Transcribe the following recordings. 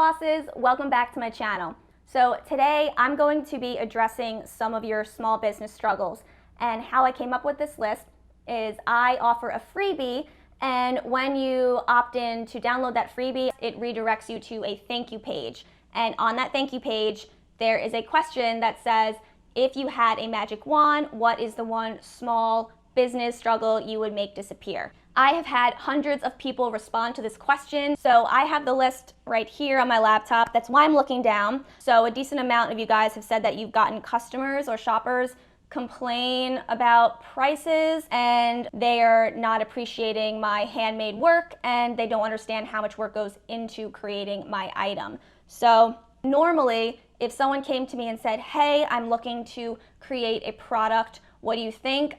bosses, welcome back to my channel. So today I'm going to be addressing some of your small business struggles, and how I came up with this list is I offer a freebie, and when you opt in to download that freebie, it redirects you to a thank you page, and on that thank you page there is a question that says, if you had a magic wand, what is the one small business struggle you would make disappear? I have had hundreds of people respond to this question, so I have the list right here on my laptop. That's why I'm looking down. So a decent amount of you guys have said that you've gotten customers or shoppers complain about prices and they are not appreciating my handmade work and they don't understand how much work goes into creating my item. So normally, if someone came to me and said, hey, I'm looking to create a product, what do you think?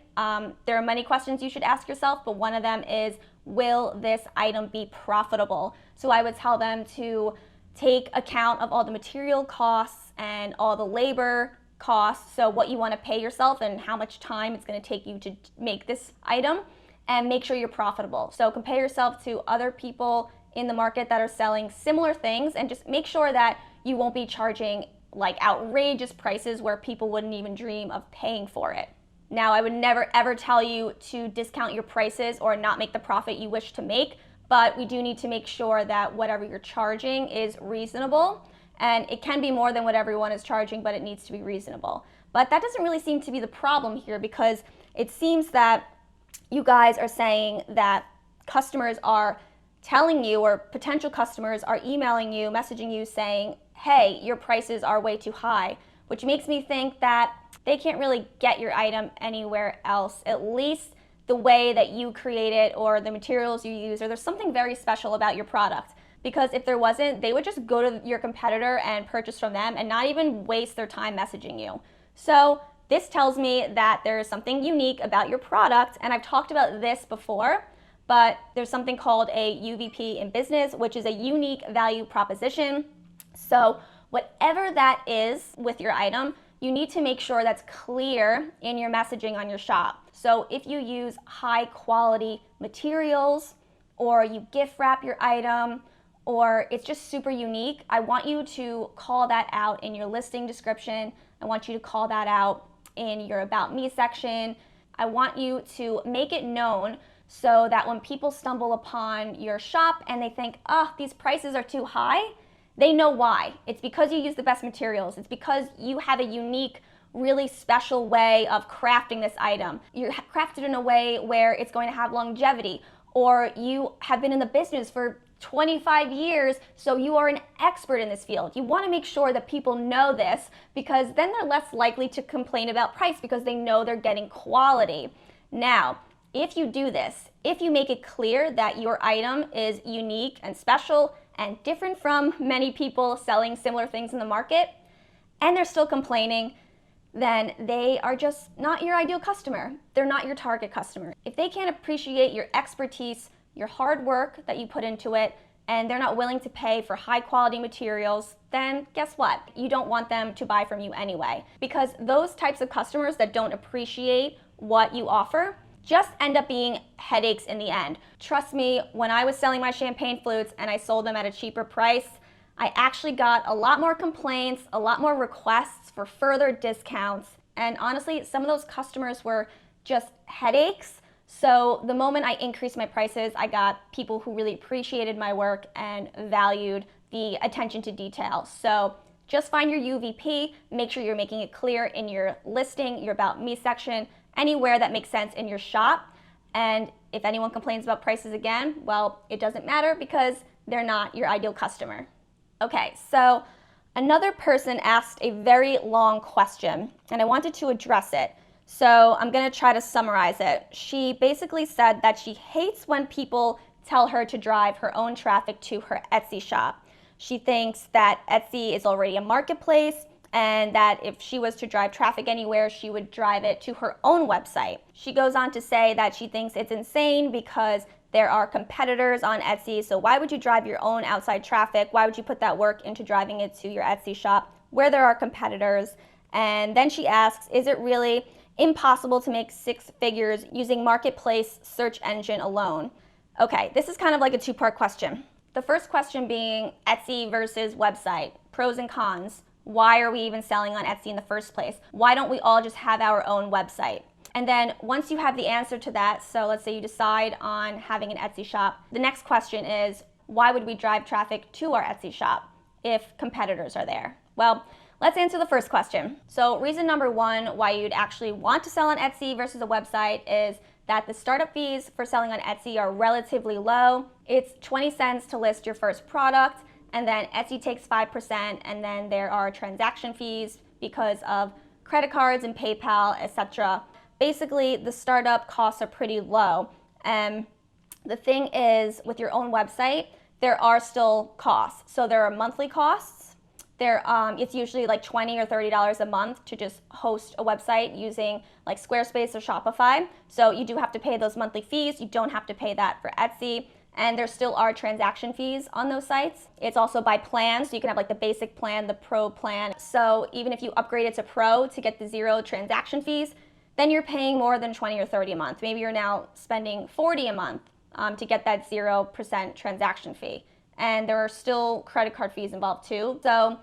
There are many questions you should ask yourself, but one of them is, will this item be profitable? So I would tell them to take account of all the material costs and all the labor costs, so what you want to pay yourself and how much time it's going to take you to make this item, and make sure you're profitable. So compare yourself to other people in the market that are selling similar things, and just make sure that you won't be charging like outrageous prices where people wouldn't even dream of paying for it. Now, I would never ever tell you to discount your prices or not make the profit you wish to make, but we do need to make sure that whatever you're charging is reasonable, and it can be more than what everyone is charging, but it needs to be reasonable. But that doesn't really seem to be the problem here, because it seems that you guys are saying that customers are telling you, or potential customers are emailing you, messaging you saying, hey, your prices are way too high, which makes me think that they can't really get your item anywhere else, at least the way that you create it or the materials you use, or there's something very special about your product. Because if there wasn't, they would just go to your competitor and purchase from them and not even waste their time messaging you. So this tells me that there is something unique about your product, and I've talked about this before, but there's something called a UVP in business, which is a unique value proposition. So whatever that is with your item, you need to make sure that's clear in your messaging on your shop. So if you use high quality materials, or you gift wrap your item, or it's just super unique, I want you to call that out in your listing description. I want you to call that out in your About Me section. I want you to make it known so that when people stumble upon your shop and they think, oh, these prices are too high, they know why. It's because you use the best materials. It's because you have a unique, really special way of crafting this item. You craft it in a way where it's going to have longevity, or you have been in the business for 25 years, so you are an expert in this field. You want to make sure that people know this, because then they're less likely to complain about price because they know they're getting quality. Now, if you do this, if you make it clear that your item is unique and special and different from many people selling similar things in the market, and they're still complaining, then they are just not your ideal customer. They're not your target customer. If they can't appreciate your expertise, your hard work that you put into it, and they're not willing to pay for high quality materials, then guess what? You don't want them to buy from you anyway. Because those types of customers that don't appreciate what you offer just end up being headaches in the end. Trust me, when I was selling my champagne flutes and I sold them at a cheaper price, I actually got a lot more complaints, a lot more requests for further discounts, and honestly, some of those customers were just headaches. So the moment I increased my prices, I got people who really appreciated my work and valued the attention to detail. So just find your UVP, make sure you're making it clear in your listing, your About Me section, anywhere that makes sense in your shop. And if anyone complains about prices again, well, it doesn't matter because they're not your ideal customer. Okay, so another person asked a very long question, and I wanted to address it. So I'm going to try to summarize it. She basically said that she hates when people tell her to drive her own traffic to her Etsy shop. She thinks that Etsy is already a marketplace, and that if she was to drive traffic anywhere, she would drive it to her own website. She goes on to say that she thinks it's insane because there are competitors on Etsy, so why would you drive your own outside traffic? Why would you put that work into driving it to your Etsy shop where there are competitors? And then she asks, is it really impossible to make 6 figures using marketplace search engine alone? Okay, this is kind of like a two-part question. The first question being Etsy versus website, pros and cons. Why are we even selling on Etsy in the first place? Why don't we all just have our own website? And then once you have the answer to that, so let's say you decide on having an Etsy shop, the next question is, why would we drive traffic to our Etsy shop if competitors are there? Well, let's answer the first question. So reason number one why you'd actually want to sell on Etsy versus a website is that the startup fees for selling on Etsy are relatively low. It's 20 cents to list your first product, and then Etsy takes 5%, and then there are transaction fees because of credit cards and PayPal, etc. Basically, the startup costs are pretty low. The thing is, with your own website, there are still costs. So there are monthly costs. It's usually like $20 or $30 a month to just host a website using like Squarespace or Shopify. So you do have to pay those monthly fees. You don't have to pay that for Etsy. And there still are transaction fees on those sites. It's also by plan, so you can have like the basic plan, the pro plan. So even if you upgrade it to pro to get the 0 transaction fees, then you're paying more than 20 or 30 a month. Maybe you're now spending 40 a month to get that 0% transaction fee. And there are still credit card fees involved too. So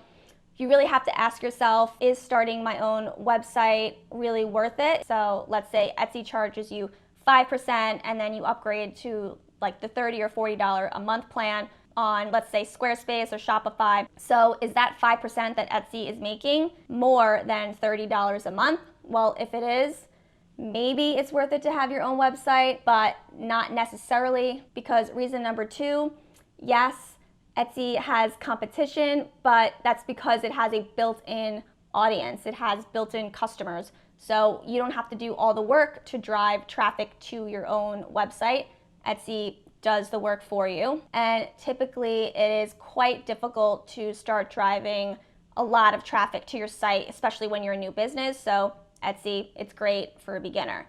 you really have to ask yourself, is starting my own website really worth it? So let's say Etsy charges you 5% and then you upgrade to like the $30 or $40 a month plan on, let's say, Squarespace or Shopify. So is that 5% that Etsy is making more than $30 a month? Well, if it is, maybe it's worth it to have your own website, but not necessarily, because reason number two, yes, Etsy has competition, but that's because it has a built-in audience. It has built-in customers. So you don't have to do all the work to drive traffic to your own website. Etsy does the work for you. And typically it is quite difficult to start driving a lot of traffic to your site, especially when you're a new business. So Etsy, it's great for a beginner.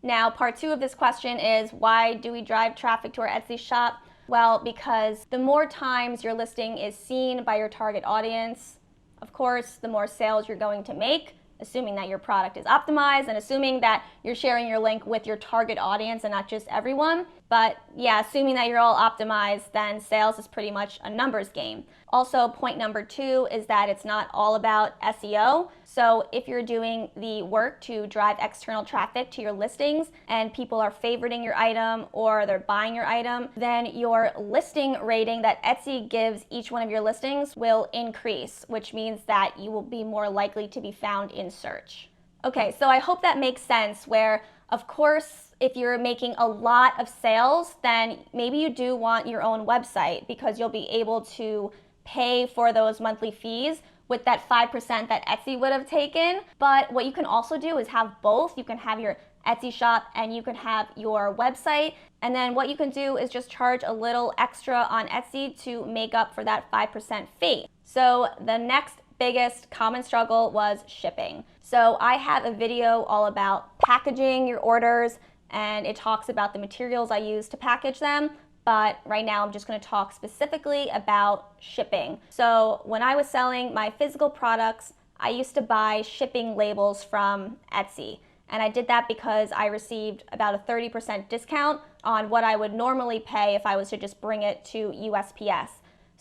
Now, part two of this question is, why do we drive traffic to our Etsy shop? Well, because the more times your listing is seen by your target audience, of course, the more sales you're going to make, assuming that your product is optimized and assuming that you're sharing your link with your target audience and not just everyone. But yeah, assuming that you're all optimized, then sales is pretty much a numbers game. Also, point number two is that it's not all about SEO. So if you're doing the work to drive external traffic to your listings and people are favoriting your item or they're buying your item, then your listing rating that Etsy gives each one of your listings will increase, which means that you will be more likely to be found in search. Okay, so I hope that makes sense where, of course, if you're making a lot of sales, then maybe you do want your own website because you'll be able to pay for those monthly fees with that 5% that Etsy would have taken. But what you can also do is have both. You can have your Etsy shop and you can have your website. And then what you can do is just charge a little extra on Etsy to make up for that 5% fee. So the next biggest common struggle was shipping. So I have a video all about packaging your orders, and it talks about the materials I use to package them. But right now I'm just going to talk specifically about shipping. So when I was selling my physical products, I used to buy shipping labels from Etsy. And I did that because I received about a 30% discount on what I would normally pay if I was to just bring it to USPS.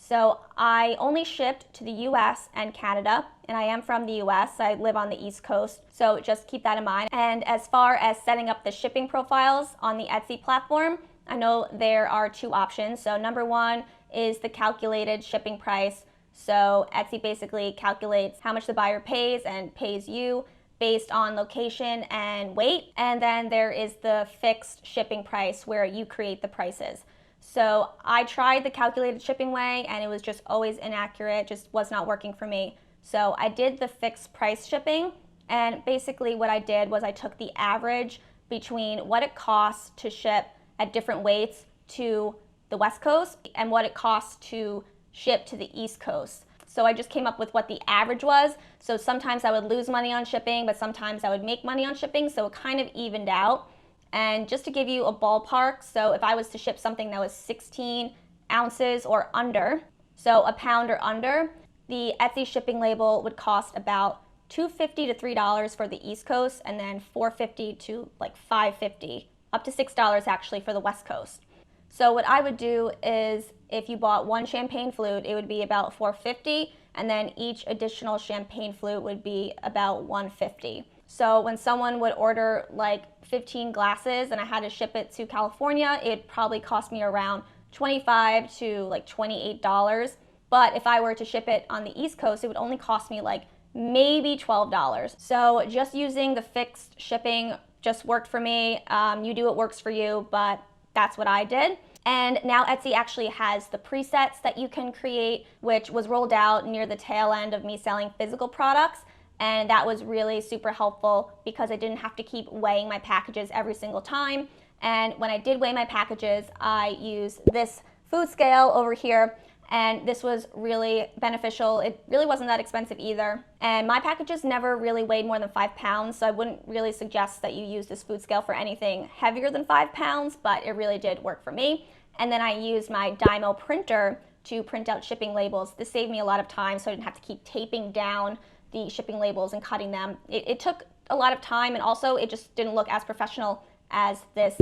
So I only shipped to the US and Canada, and I am from the US. I live on the East Coast, so just keep that in mind. And as far as setting up the shipping profiles on the Etsy platform, I know there are two options. So number one is the calculated shipping price. So Etsy basically calculates how much the buyer pays and pays you based on location and weight. And then there is the fixed shipping price where you create the prices. So I tried the calculated shipping way and it was just always inaccurate, just was not working for me. So I did the fixed price shipping, and basically what I did was I took the average between what it costs to ship at different weights to the West Coast and what it costs to ship to the East Coast. So I just came up with what the average was. So sometimes I would lose money on shipping, but sometimes I would make money on shipping, so it kind of evened out. And just to give you a ballpark, so if I was to ship something that was 16 ounces or under, so a pound or under, the Etsy shipping label would cost about $2.50 to $3 for the East Coast, and then $4.50 to like $5.50, up to $6 actually for the West Coast. So what I would do is if you bought one champagne flute, it would be about $4.50, and then each additional champagne flute would be about $1.50. So when someone would order like 15 glasses and I had to ship it to California, it'd probably cost me around $25 to like $28. But if I were to ship it on the East Coast, it would only cost me like maybe $12. So just using the fixed shipping just worked for me. You do what works for you, but that's what I did. And now Etsy actually has the presets that you can create, which was rolled out near the tail end of me selling physical products. And that was really super helpful because I didn't have to keep weighing my packages every single time. And when I did weigh my packages, I used this food scale over here, and this was really beneficial. It really wasn't that expensive either. And my packages never really weighed more than 5 pounds, so I wouldn't really suggest that you use this food scale for anything heavier than 5 pounds, but it really did work for me. And then I used my Dymo printer to print out shipping labels. This saved me a lot of time, so I didn't have to keep taping down the shipping labels and cutting them. It took a lot of time, and also it just didn't look as professional as this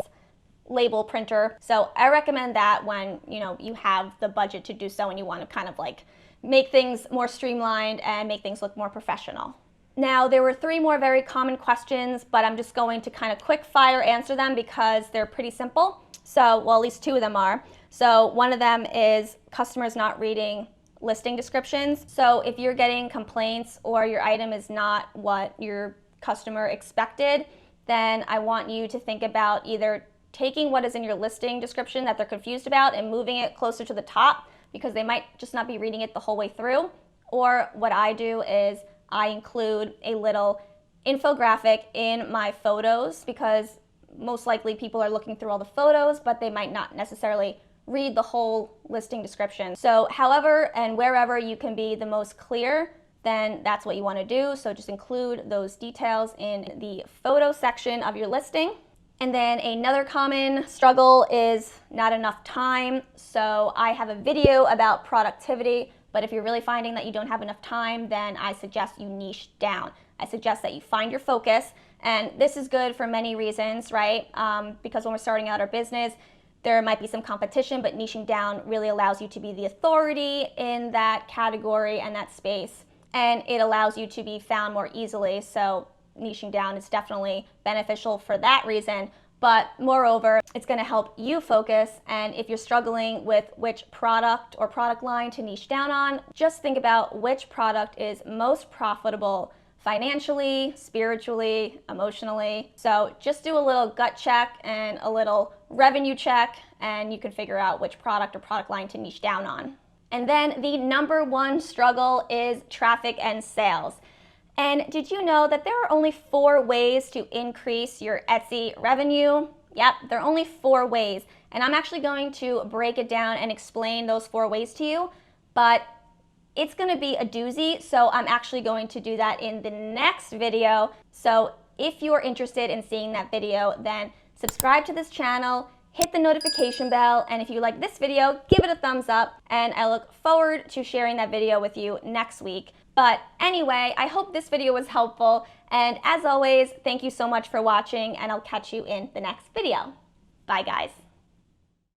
label printer. So I recommend that when you have the budget to do so and you want to kind of like make things more streamlined and make things look more professional. Now, there were 3 more very common questions, but I'm just going to kind of quick fire answer them because they're pretty simple. So, well, at least 2 of them are. So one of them is customers not reading listing descriptions. So if you're getting complaints or your item is not what your customer expected, then I want you to think about either taking what is in your listing description that they're confused about and moving it closer to the top because they might just not be reading it the whole way through. Or what I do is I include a little infographic in my photos because most likely people are looking through all the photos, but they might not necessarily read the whole listing description. So however and wherever you can be the most clear, then that's what you want to do. So just include those details in the photo section of your listing. And then another common struggle is not enough time. So I have a video about productivity, but if you're really finding that you don't have enough time, then I suggest you niche down. I suggest that you find your focus. And this is good for many reasons, right? Because when we're starting out our business, there might be some competition, but niching down really allows you to be the authority in that category and that space. And it allows you to be found more easily. So niching down is definitely beneficial for that reason. But moreover, it's going to help you focus. And if you're struggling with which product or product line to niche down on, just think about which product is most profitable financially, spiritually, emotionally. So just do a little gut check and a little revenue check, and you can figure out which product or product line to niche down on. And then the number 1 struggle is traffic and sales. And did you know that there are only 4 ways to increase your Etsy revenue? Yep, there are only 4 ways. And I'm actually going to break it down and explain those 4 ways to you, but it's going to be a doozy, so I'm actually going to do that in the next video. So if you're interested in seeing that video, then subscribe to this channel, hit the notification bell, and if you like this video, give it a thumbs up, and I look forward to sharing that video with you next week. But anyway, I hope this video was helpful, and as always, thank you so much for watching, and I'll catch you in the next video. Bye, guys.